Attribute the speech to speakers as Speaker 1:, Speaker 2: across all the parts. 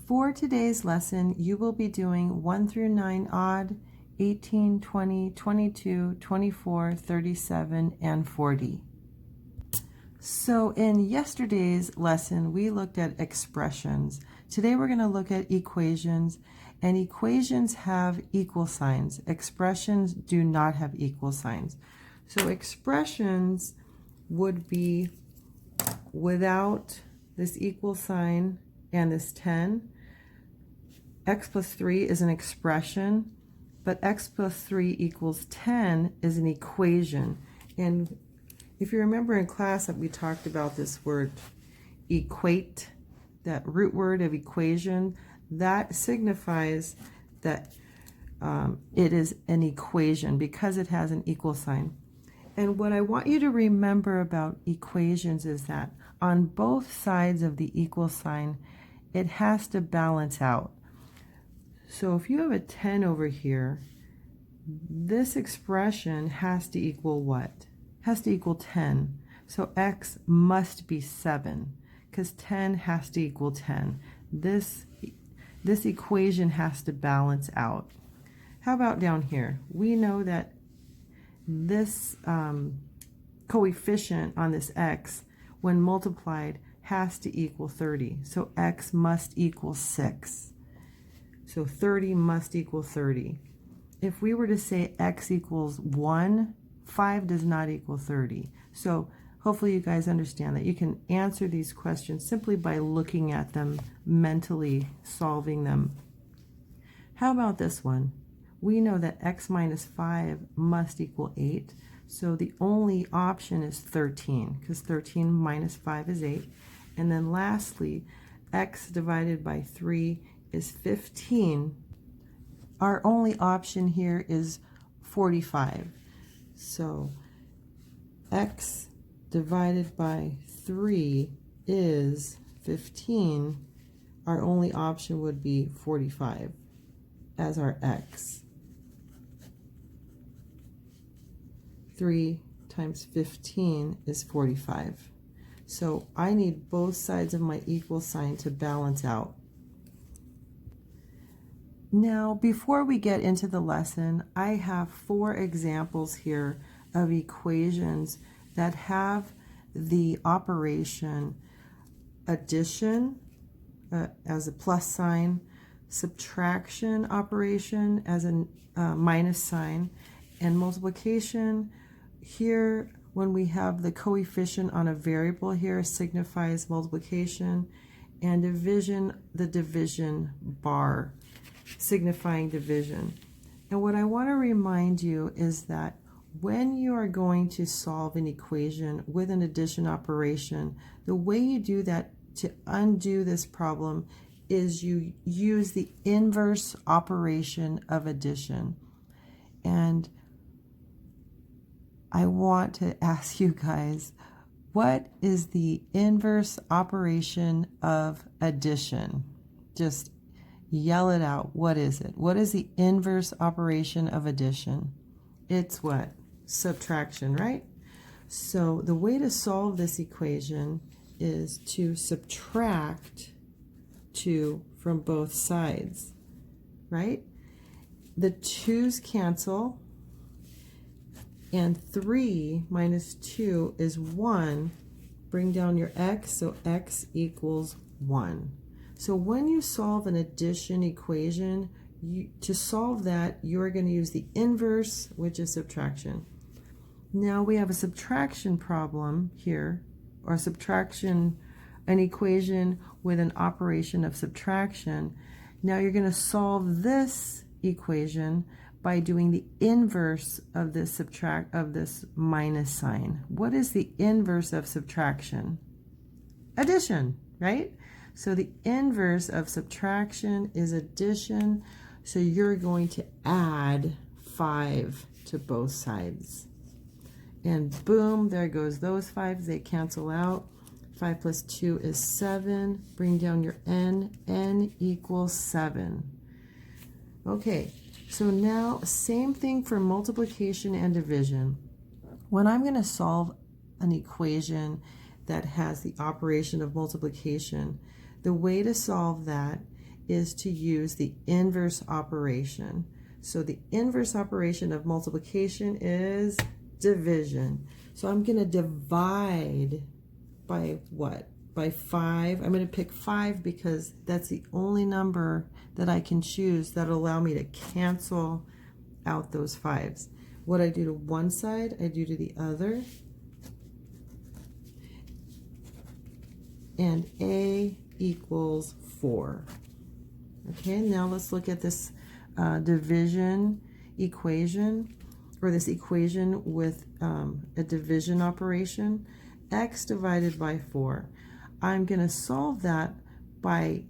Speaker 1: For today's lesson, you will be doing 1 through 9 odd, 18, 20, 22, 24, 37, and 40. So in yesterday's lesson, we looked at expressions. Today we're going to look at equations, and equations have equal signs. Expressions do not have equal signs. So expressions would be without this equal sign and this 10. X plus 3 is an expression, but x plus 3 equals 10 is an equation. And if you remember in class that we talked about this word equate, that root word of equation, that signifies that it is an equation because it has an equal sign. And what I want you to remember about equations is that on both sides of the equal sign, it has to balance out. So if you have a 10 over here, this expression has to equal what? Has to equal 10. So x must be 7 because 10 has to equal 10. This equation has to balance out. How about down here? We know that this coefficient on this x, when multiplied, has to equal 30. So x must equal 6. So 30 must equal 30. If we were to say x equals 1, 5 does not equal 30. So hopefully you guys understand that you can answer these questions simply by looking at them, mentally solving them. How about this one? We know that x minus 5 must equal 8. So the only option is 13, because 13 minus 5 is 8. And then lastly, x divided by 3 is 15. Our only option here is 45. So x divided by 3 is 15. Our only option would be 45 as our x. 3 times 15 is 45. So I need both sides of my equal sign to balance out. Now, before we get into the lesson, I have 4 examples here of equations that have the operation addition as a plus sign, subtraction operation as a minus sign, and multiplication. Here, when we have the coefficient on a variable here, signifies multiplication, and division, the division bar, signifying division. And what I want to remind you is that when you are going to solve an equation with an addition operation, the way you do that to undo this problem is you use the inverse operation of addition. And I want to ask you guys, what is the inverse operation of addition? Just yell it out. What is it? What is the inverse operation of addition? It's what? Subtraction, right? So the way to solve this equation is to subtract 2 from both sides, right? The 2's cancel, and 3 minus 2 is 1. Bring down your x, so x equals 1. So when you solve an addition equation, to solve that, you're going to use the inverse, which is subtraction. Now we have a subtraction problem here, or an equation with an operation of subtraction. Now you're going to solve this equation by doing the inverse of this minus sign. What is the inverse of subtraction? Addition, right? So the inverse of subtraction is addition. So you're going to add 5 to both sides. And boom, there goes those 5s. They cancel out. 5 plus 2 is 7. Bring down your n. N equals 7. Okay, so now same thing for multiplication and division. When I'm going to solve an equation that has the operation of multiplication, the way to solve that is to use the inverse operation. So the inverse operation of multiplication is division. So I'm going to divide by what? By 5. I'm going to pick 5 because that's the only number that I can choose that'll allow me to cancel out those 5s. What I do to one side, I do to the other. And A equals 4. Okay, now let's look at this division equation, or this equation with a division operation. X divided by 4. I'm going to solve that by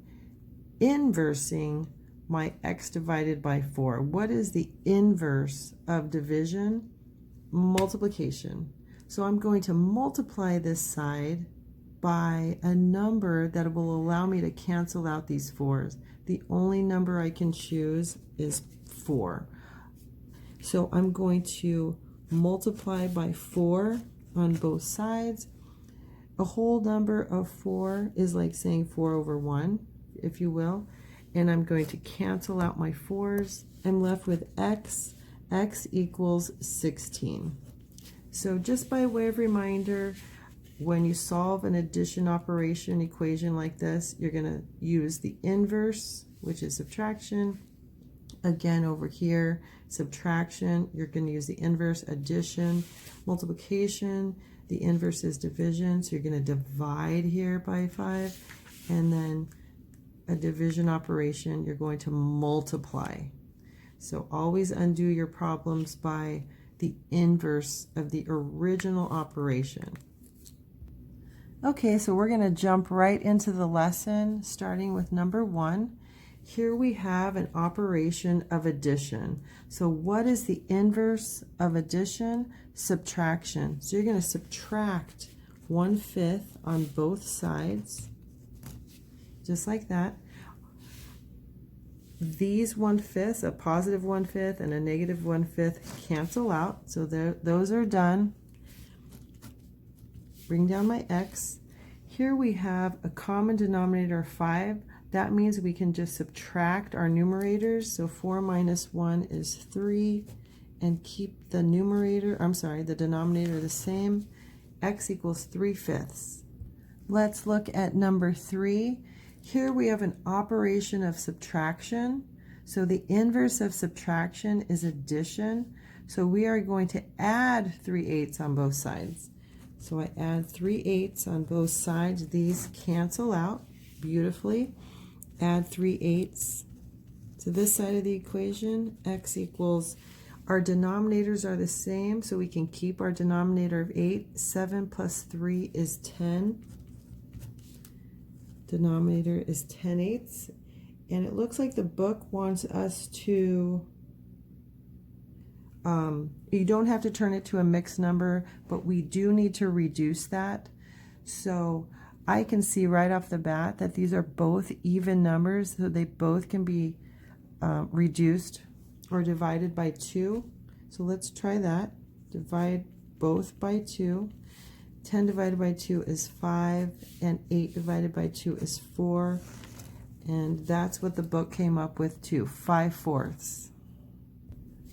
Speaker 1: inversing my x divided by 4. What is the inverse of division? Multiplication. So I'm going to multiply this side by a number that will allow me to cancel out these 4s. The only number I can choose is 4. So I'm going to multiply by 4 on both sides. A whole number of 4 is like saying 4 over 1, if you will. And I'm going to cancel out my 4s. I'm left with x. X equals 16. So just by way of reminder, when you solve an addition operation equation like this, you're going to use the inverse, which is subtraction. Again, over here, subtraction, you're going to use the inverse. Addition, multiplication, the inverse is division, so you're going to divide here by 5. And then a division operation, you're going to multiply. So always undo your problems by the inverse of the original operation. Okay, so we're going to jump right into the lesson, starting with number 1. Here we have an operation of addition. So what is the inverse of addition? Subtraction. So you're going to subtract 1/5 on both sides, just like that. These 1/5, a positive 1/5 and a negative 1/5, cancel out. So those are done. Bring down my x. Here we have a common denominator of 5. That means we can just subtract our numerators. So 4 minus 1 is 3. And keep the the denominator the same. X equals 3/5. Let's look at number 3. Here we have an operation of subtraction. So the inverse of subtraction is addition. So we are going to add 3/8 on both sides. So I add 3/8 on both sides. These cancel out beautifully. Add 3/8 to this side of the equation. X equals, our denominators are the same, so we can keep our denominator of 8. 7 plus 3 is 10. Denominator is 10/8. And it looks like the book wants us to, you don't have to turn it to a mixed number, but we do need to reduce that. So I can see right off the bat that these are both even numbers, so they both can be reduced or divided by 2. So let's try that. Divide both by 2. 10 divided by 2 is 5, and 8 divided by 2 is 4. And that's what the book came up with too, 5/4.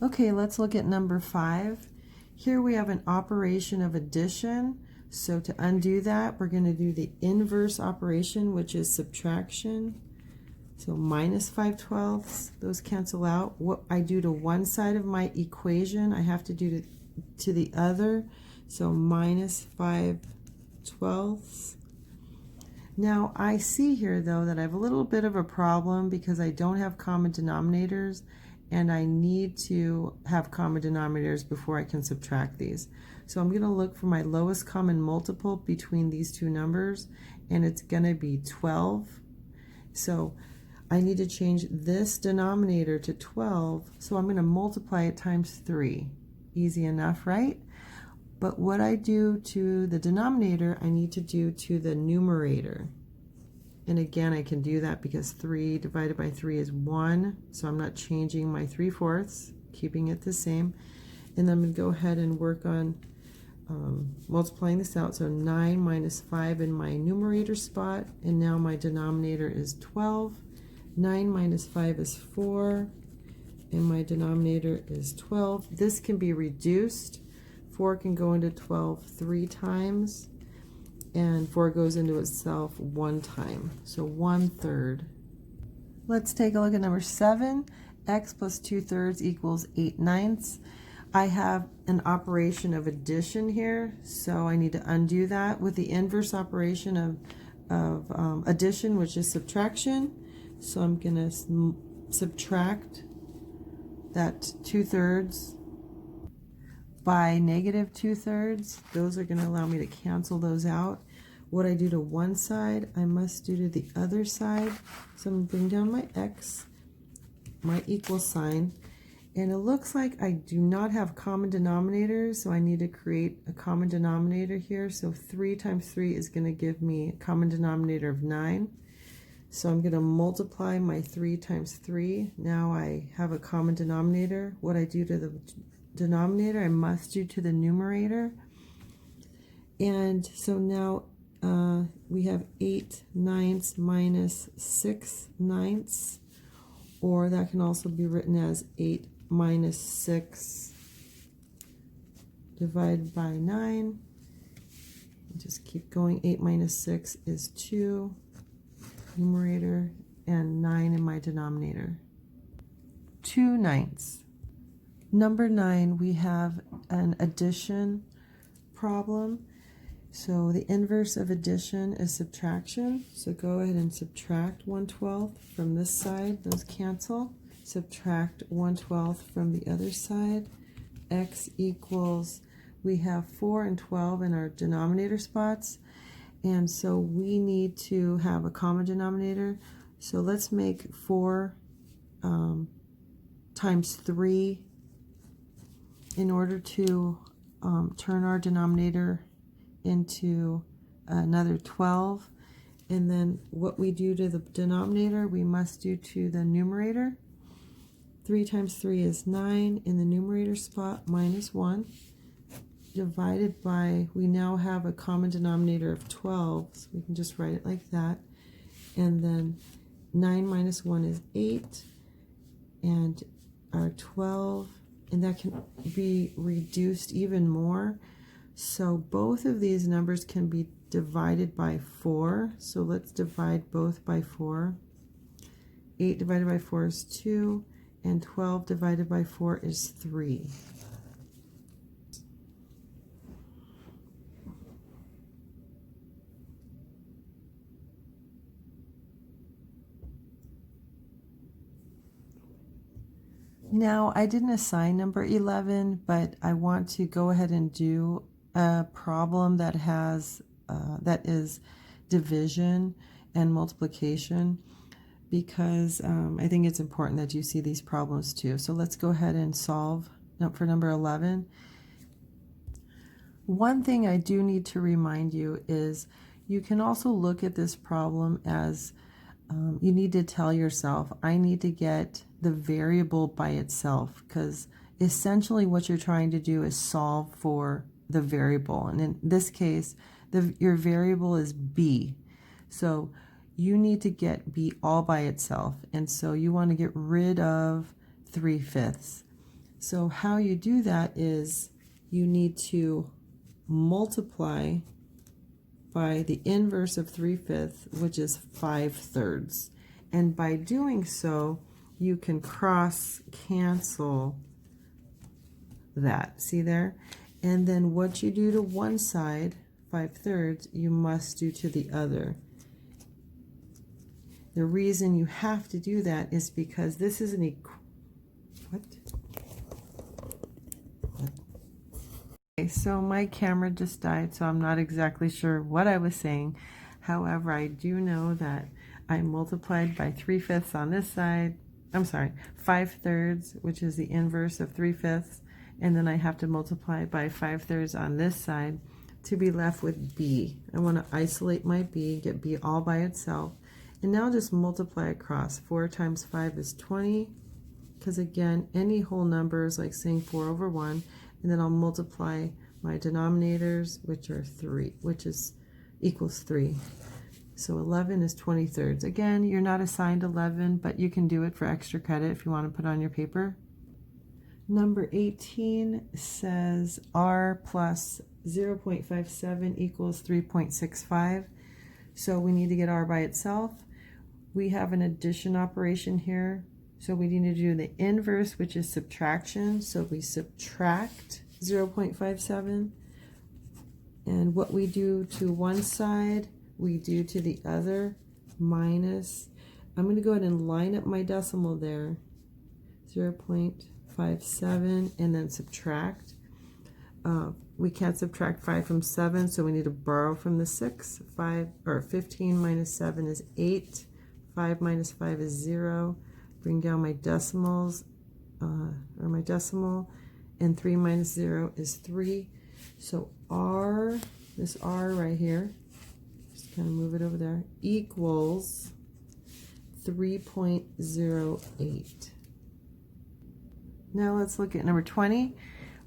Speaker 1: Okay, let's look at number 5. Here we have an operation of addition. So to undo that, we're going to do the inverse operation, which is subtraction. So minus 5/12, those cancel out. What I do to one side of my equation, I have to do to the other. So minus 5/12. Now I see here though that I have a little bit of a problem because I don't have common denominators, and I need to have common denominators before I can subtract these. So I'm going to look for my lowest common multiple between these two numbers, and it's going to be 12. So I need to change this denominator to 12, so I'm going to multiply it times 3. Easy enough, right? But what I do to the denominator, I need to do to the numerator. And again, I can do that because 3 divided by 3 is 1, so I'm not changing my 3/4, keeping it the same. And I'm going to go ahead and work on multiplying this out. So 9 minus 5 in my numerator spot, and now my denominator is 12. 9 minus 5 is 4, and my denominator is 12. This can be reduced. 4 can go into 12 3 times, and 4 goes into itself 1 time, so 1/3. Let's take a look at number 7. X plus 2/3 equals 8/9. I have an operation of addition here, so I need to undo that with the inverse operation of addition, which is subtraction. So I'm going to subtract that 2/3 by negative 2/3. Those are going to allow me to cancel those out. What I do to one side, I must do to the other side. So I'm going to bring down my x, my equal sign, and it looks like I do not have common denominators, so I need to create a common denominator here. So 3 times 3 is going to give me a common denominator of 9. So I'm going to multiply my 3 times 3. Now I have a common denominator. What I do to the denominator, I must do to the numerator. And so now we have 8/9 minus 6/9, or that can also be written as 8 minus 6 divided by 9. Just keep going. 8 minus 6 is 2, numerator, and 9 in my denominator. 2/9. Number 9, we have an addition problem. So the inverse of addition is subtraction. So go ahead and subtract 1/12 from this side. Those cancel. Subtract 1/12 from the other side. X equals, we have 4 and 12 in our denominator spots. And so we need to have a common denominator. So let's make 4 times 3 in order to turn our denominator into another 12. And then what we do to the denominator, we must do to the numerator. 3 times 3 is 9 in the numerator spot, minus 1, divided by, we now have a common denominator of 12, so we can just write it like that. And then 9 minus 1 is 8, and our 12, and that can be reduced even more. So both of these numbers can be divided by 4. So let's divide both by 4. 8 divided by 4 is 2, and 12 divided by 4 is 3. Now, I didn't assign number 11, but I want to go ahead and do a problem that has that is division and multiplication, because I think it's important that you see these problems too. So let's go ahead and solve for number 11. One thing I do need to remind you is you can also look at this problem as you need to tell yourself, I need to get the variable by itself, because essentially what you're trying to do is solve for the variable. And in this case, your variable is b. So you need to get b all by itself. And so you want to get rid of 3/5. So how you do that is you need to multiply by the inverse of 3/5, which is 5/3. And by doing so, you can cross cancel that. See there? And then what you do to one side, 5/3, you must do to the other. The reason you have to do that is because this is an Okay, so my camera just died, so I'm not exactly sure what I was saying. However, I do know that I multiplied by 3/5 on this side. I'm sorry, 5/3, which is the inverse of 3/5, and then I have to multiply by 5/3 on this side to be left with b. I want to isolate my b, get b all by itself, and now just multiply across. 4 times 5 is 20, because again, any whole number is like saying 4/1, and then I'll multiply my denominators, which are 3, which is equals 3. So 11 is 20/3. Again, you're not assigned 11, but you can do it for extra credit if you want to put on your paper. Number 18 says r plus 0.57 equals 3.65. So we need to get r by itself. We have an addition operation here. So we need to do the inverse, which is subtraction. So we subtract 0.57. And what we do to one side, we do to the other, minus. I'm going to go ahead and line up my decimal there. 0.57 and then subtract. We can't subtract 5 from 7, so we need to borrow from the 6. 15 minus 7 is 8. 5 minus 5 is 0. Bring down my decimals, or my decimal, and 3 minus 0 is 3. So r, this r right here, just kind of move it over there, equals 3.08. Now let's look at number 20.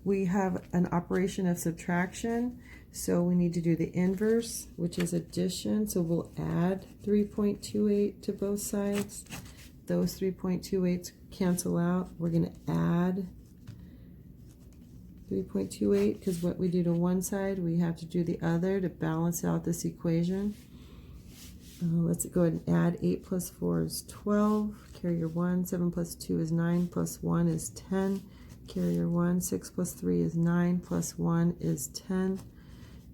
Speaker 1: We have an operation of subtraction, so we need to do the inverse, which is addition. So we'll add 3.28 to both sides. Those 3.28s cancel out. We're going to add 3.28 because what we do to one side, we have to do the other to balance out this equation. Let's go ahead and add 8 plus 4 is 12. Carrier 1. 7 plus 2 is 9. Plus 1 is 10. Carrier 1. 6 plus 3 is 9. Plus 1 is 10.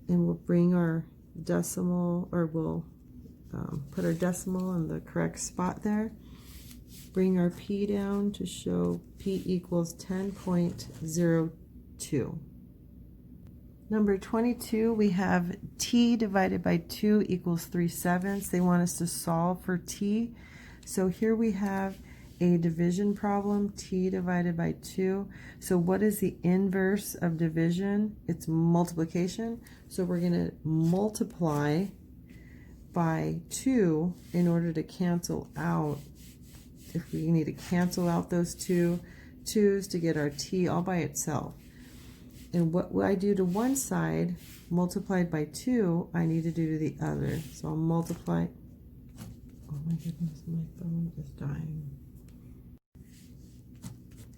Speaker 1: And we'll bring our decimal, or we'll put our decimal in the correct spot there. Bring our p down to show p equals 10.02. Number 22, we have t divided by 2 equals 3/7. They want us to solve for t. So here we have a division problem, t divided by 2. So what is the inverse of division? It's multiplication. So we're going to multiply by 2 in order to cancel out. If we need to cancel out those 2's to get our t all by itself. And what I do to one side, multiplied by 2, I need to do to the other. So I'll multiply. Oh my goodness, my phone is dying.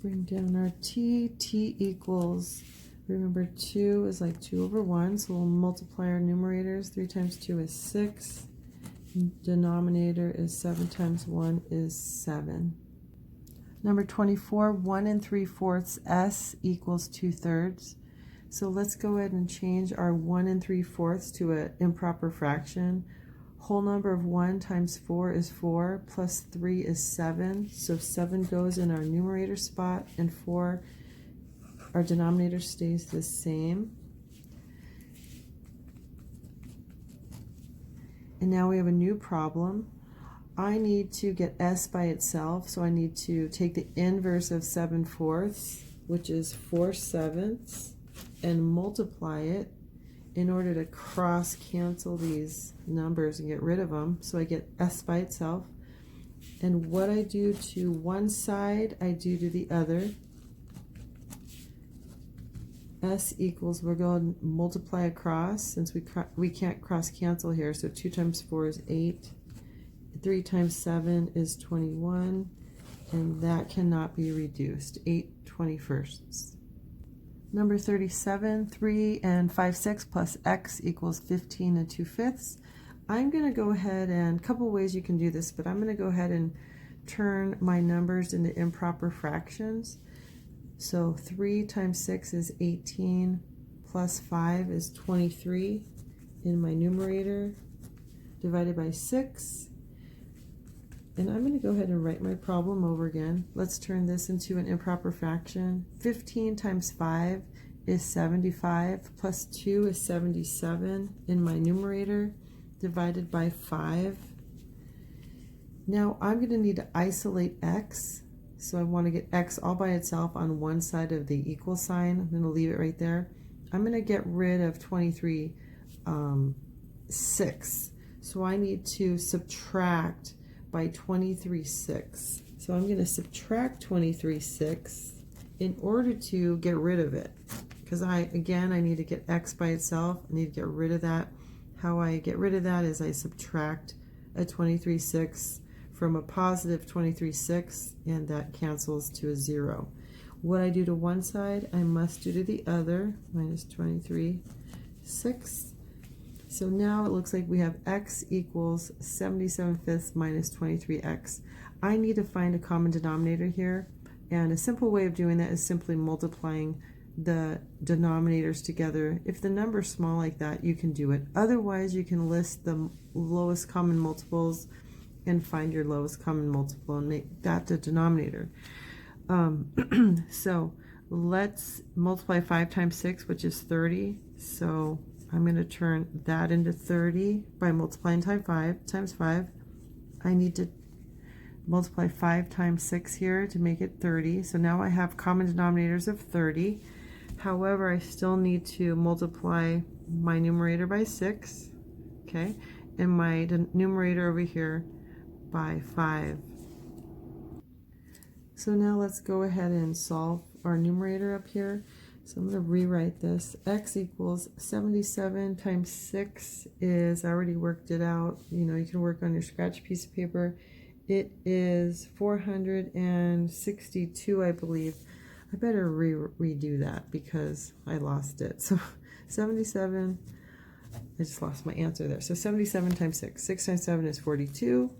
Speaker 1: Bring down our t. T equals, remember 2 is like 2 over 1, so we'll multiply our numerators. 3 times 2 is 6. Denominator is 7 times 1 is 7. Number 24, 1 3/4 s equals 2/3. So let's go ahead and change our 1 3/4 to an improper fraction. Whole number of 1 times 4 is 4, plus 3 is 7. So 7 goes in our numerator spot, and 4, our denominator stays the same. And now we have a new problem. I need to get s by itself, so I need to take the inverse of 7/4, which is 4/7, and multiply it in order to cross cancel these numbers and get rid of them. So I get s by itself. And what I do to one side, I do to the other. S equals, we're going to multiply across since we can't cross cancel here. So 2 times 4 is 8. 3 times 7 is 21, and that cannot be reduced. 8/21. Number 37, 3 5/6 plus x equals 15 2/5. I'm going to go ahead and, a couple ways you can do this, but I'm going to go ahead and turn my numbers into improper fractions. So 3 times 6 is 18, plus 5 is 23 in my numerator, divided by 6. And I'm going to go ahead and write my problem over again. Let's turn this into an improper fraction. 15 times 5 is 75, plus 2 is 77 in my numerator, divided by 5. Now I'm going to need to isolate x. So I want to get x all by itself on one side of the equal sign. I'm going to leave it right there. I'm going to get rid of 23, 6. So I need to subtract by 23/6. So I'm going to subtract 23/6 in order to get rid of it. Because I need to get x by itself. I need to get rid of that. how I get rid of that is I subtract a 23/6 from a positive 23/6, and that cancels to a 0. What I do to one side, I must do to the other, minus 23/6. So now it looks like we have x equals 77/5 minus 23x. I need to find a common denominator here, and a simple way of doing that is simply multiplying the denominators together. If the number's small like that, you can do it. Otherwise, you can list the lowest common multiples and find your lowest common multiple and make that the denominator. So let's multiply 5 times 6, which is 30. So I'm going to turn that into 30 by multiplying times 5. I need to multiply 5 times 6 here to make it 30. So now I have common denominators of 30. However, I still need to multiply my numerator by 6, okay, and my numerator over here by 5. So now let's go ahead and solve our numerator up here. So I'm going to rewrite this. X equals 77 times 6 is, I already worked it out. You know, you can work on your scratch piece of paper. It is 462, I believe. I better redo that because I lost it. So 77, I just lost my answer there. So 77 times 6. 6 times 7 is 42.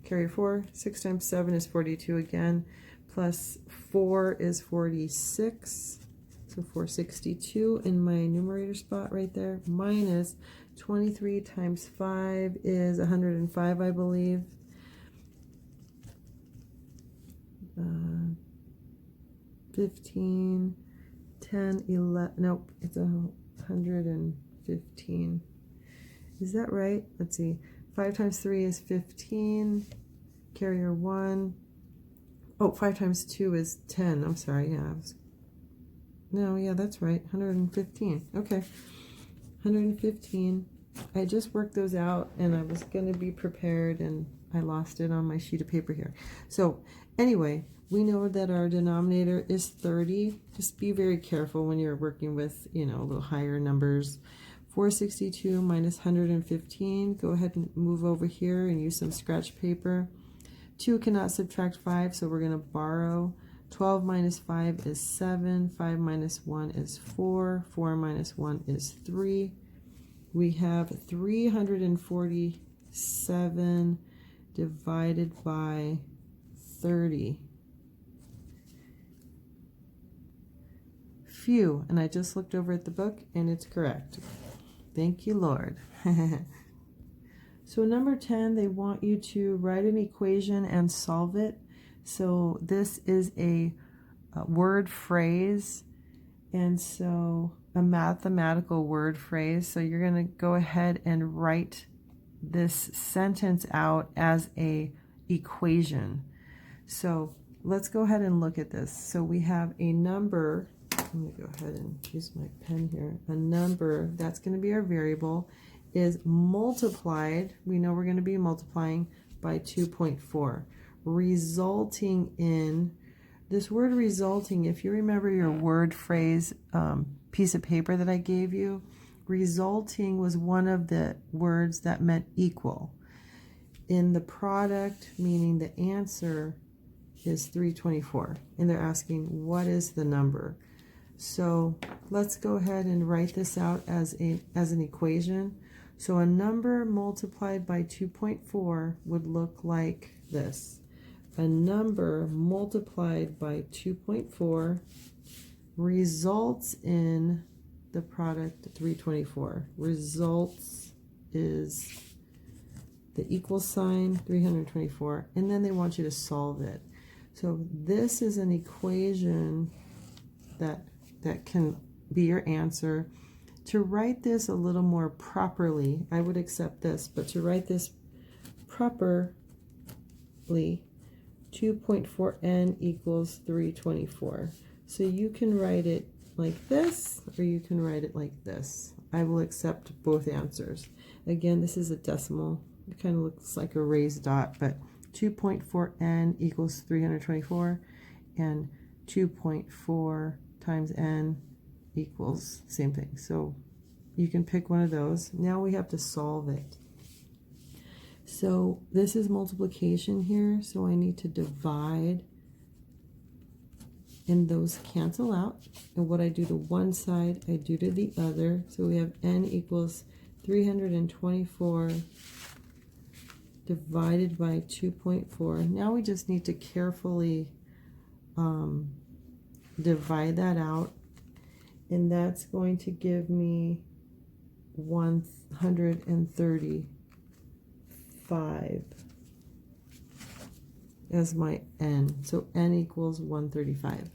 Speaker 1: Carry 4. 6 times 7 is 42 again. Plus 4 is 46. So 462 in my numerator spot right there. Minus 23 times 5 is 105, I believe. 15, 10, 11, nope, it's 115. Is that right? Let's see. 5 times 3 is 15. Carrier 1. Oh, 5 times 2 is 10. I'm sorry. Yeah. No, yeah, that's right. 115. Okay. 115. I just worked those out, and I was going to be prepared, and I lost it on my sheet of paper here. So anyway, we know that our denominator is 30. Just be very careful when you're working with, you know, a little higher numbers. 462 minus 115. Go ahead and move over here and use some scratch paper. 2 cannot subtract 5, so we're going to borrow. 12 minus 5 is 7. 5 minus 1 is 4. 4 minus 1 is 3. We have 347 divided by 30. Phew, and I just looked over at the book and it's correct. Thank you, Lord. So number 10, they want you to write an equation and solve it. So this is a word phrase, and so a mathematical word phrase. So you're going to go ahead and write this sentence out as a equation. So let's go ahead and look at this. So we have a number. Let me go ahead and use my pen here. A number, that's going to be our variable, is multiplied, we know we're going to be multiplying, by 2.4, resulting in, this word resulting, if you remember your word phrase piece of paper that I gave you, resulting was one of the words that meant equal. In the product, meaning the answer is 324, and they're asking what is the number. So let's go ahead and write this out as an equation. So a number multiplied by 2.4 would look like this. A number multiplied by 2.4 results in the product 324. Results is the equal sign 324, and then they want you to solve it. So this is an equation that can be your answer. To write this a little more properly, I would accept this, but to write this properly, 2.4n equals 324. So you can write it like this, or you can write it like this. I will accept both answers. Again, this is a decimal. It kind of looks like a raised dot, but 2.4n equals 324, and 2.4 times n equals same thing. So you can pick one of those. Now we have to solve it. So this is multiplication here, so I need to divide, and those cancel out. And what I do to one side, I do to the other. So we have n equals 324 divided by 2.4. Now we just need to carefully divide that out, and that's going to give me 135 as my n. So n equals 135.